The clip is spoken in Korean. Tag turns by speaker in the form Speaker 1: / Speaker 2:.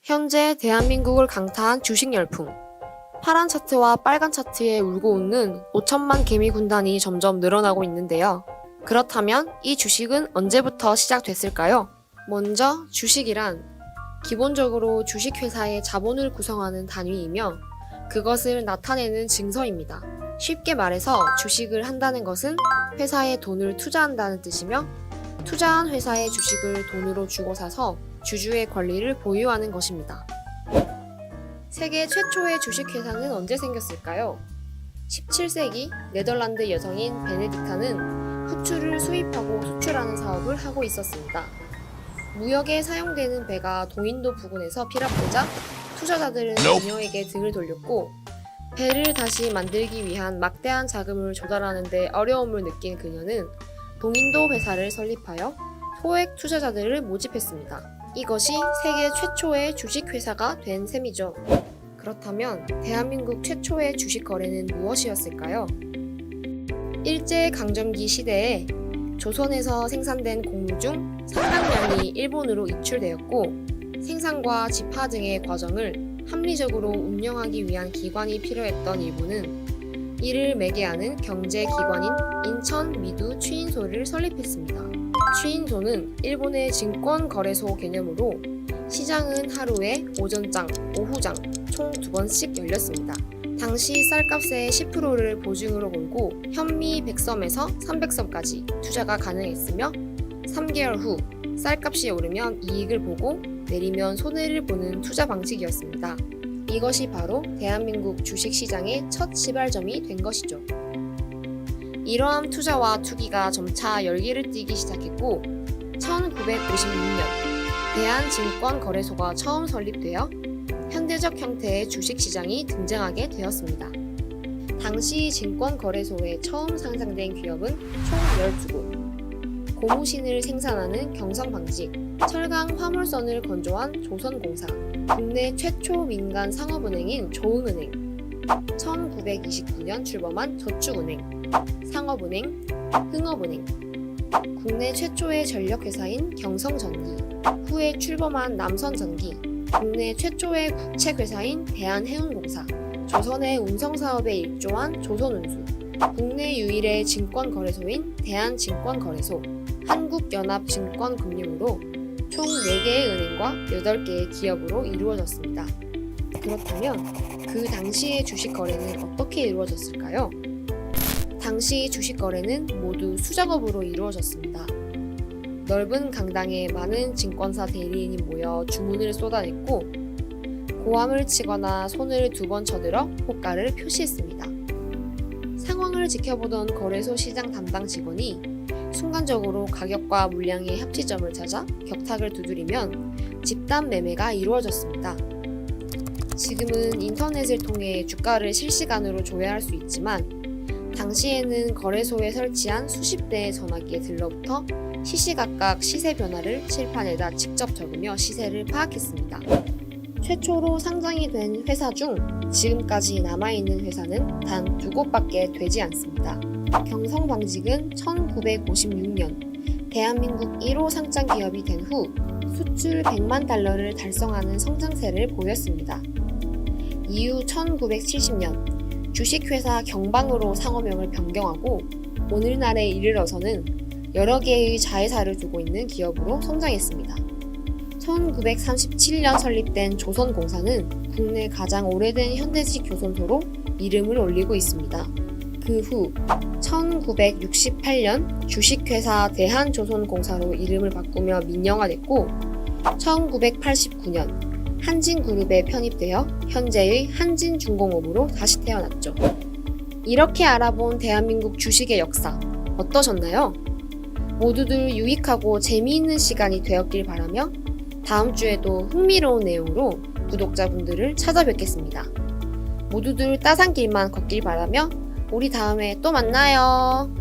Speaker 1: 현재 대한민국을 강타한 주식 열풍. 파란 차트와 빨간 차트에 울고 웃는 5천만 개미 군단이 점점 늘어나고 있는데요. 그렇다면 이 주식은 언제부터 시작됐을까요? 먼저 주식이란 기본적으로 주식회사의 자본을 구성하는 단위이며 그것을 나타내는 증서입니다. 쉽게 말해서 주식을 한다는 것은 회사에 돈을 투자한다는 뜻이며 투자한 회사의 주식을 돈으로 주고 사서 주주의 권리를 보유하는 것입니다. 세계 최초의 주식회사는 언제 생겼을까요? 17세기 네덜란드 여성인 베네딕타는 후추를 수입하고 수출하는 사업을 하고 있었습니다. 무역에 사용되는 배가 동인도 부근에서 피랍되자 투자자들은 그녀에게 등을 돌렸고 배를 다시 만들기 위한 막대한 자금을 조달하는 데 어려움을 느낀 그녀는 동인도 회사를 설립하여 소액 투자자들을 모집했습니다. 이것이 세계 최초의 주식회사가 된 셈이죠. 그렇다면 대한민국 최초의 주식 거래는 무엇이었을까요? 일제강점기 시대에 조선에서 생산된 곡물 중 상당량이 일본으로 이출되었고 생산과 집화 등의 과정을 합리적으로 운영하기 위한 기관이 필요했던 일본은 이를 매개하는 경제기관인 인천 미두 추인소를 설립했습니다. 추인소는 일본의 증권거래소 개념으로 시장은 하루에 오전장, 오후장 총 2번씩 열렸습니다. 당시 쌀값의 10%를 보증으로 걸고 현미 100섬에서 300섬까지 투자가 가능했으며 3개월 후 쌀값이 오르면 이익을 보고 내리면 손해를 보는 투자 방식이었습니다. 이것이 바로 대한민국 주식시장의 첫 시발점이 된 것이죠. 이러한 투자와 투기가 점차 열기를 띠기 시작했고 1956년 대한증권거래소가 처음 설립되어 현대적 형태의 주식시장이 등장하게 되었습니다. 당시 증권거래소에 처음 상장된 기업은 총 12곳, 고무신을 생산하는 경성방직, 철강 화물선을 건조한 조선공사, 국내 최초 민간 상업은행인 조은은행, 1929년 출범한 저축은행, 상업은행, 흥업은행, 국내 최초의 전력회사인 경성전기, 후에 출범한 남선전기, 국내 최초의 국책회사인 대한해운공사, 조선의 운송사업에 일조한 조선운수, 국내 유일의 증권거래소인 대한증권거래소, 한국연합증권금융으로 총 4개의 은행과 8개의 기업으로 이루어졌습니다. 그렇다면 그 당시의 주식 거래는 어떻게 이루어졌을까요? 당시 주식 거래는 모두 수작업으로 이루어졌습니다. 넓은 강당에 많은 증권사 대리인이 모여 주문을 쏟아냈고 고함을 치거나 손을 2번 쳐들어 호가를 표시했습니다. 상황을 지켜보던 거래소 시장 담당 직원이 순간적으로 가격과 물량의 합치점을 찾아 격탁을 두드리면 집단 매매가 이루어졌습니다. 지금은 인터넷을 통해 주가를 실시간으로 조회할 수 있지만 당시에는 거래소에 설치한 수십 대의 전화기에 들러붙어 시시각각 시세 변화를 칠판에다 직접 적으며 시세를 파악했습니다. 최초로 상장이 된 회사 중 지금까지 남아있는 회사는 단 2곳밖에 되지 않습니다. 경성방직은 1956년 대한민국 1호 상장 기업이 된 후 수출 100만 달러를 달성하는 성장세를 보였습니다. 이후 1970년 주식회사 경방으로 상호명을 변경하고 오늘날에 이르러서는 여러 개의 자회사를 두고 있는 기업으로 성장했습니다. 1937년 설립된 조선공사는 국내 가장 오래된 현대식 교선소로 이름을 올리고 있습니다. 그 후 1968년 주식회사 대한조선공사로 이름을 바꾸며 민영화됐고 1989년 한진그룹에 편입되어 현재의 한진중공업으로 다시 태어났죠. 이렇게 알아본 대한민국 주식의 역사 어떠셨나요? 모두들 유익하고 재미있는 시간이 되었길 바라며 다음 주에도 흥미로운 내용으로 구독자분들을 찾아뵙겠습니다. 모두들 따산길만 걷길 바라며 우리 다음에 또 만나요.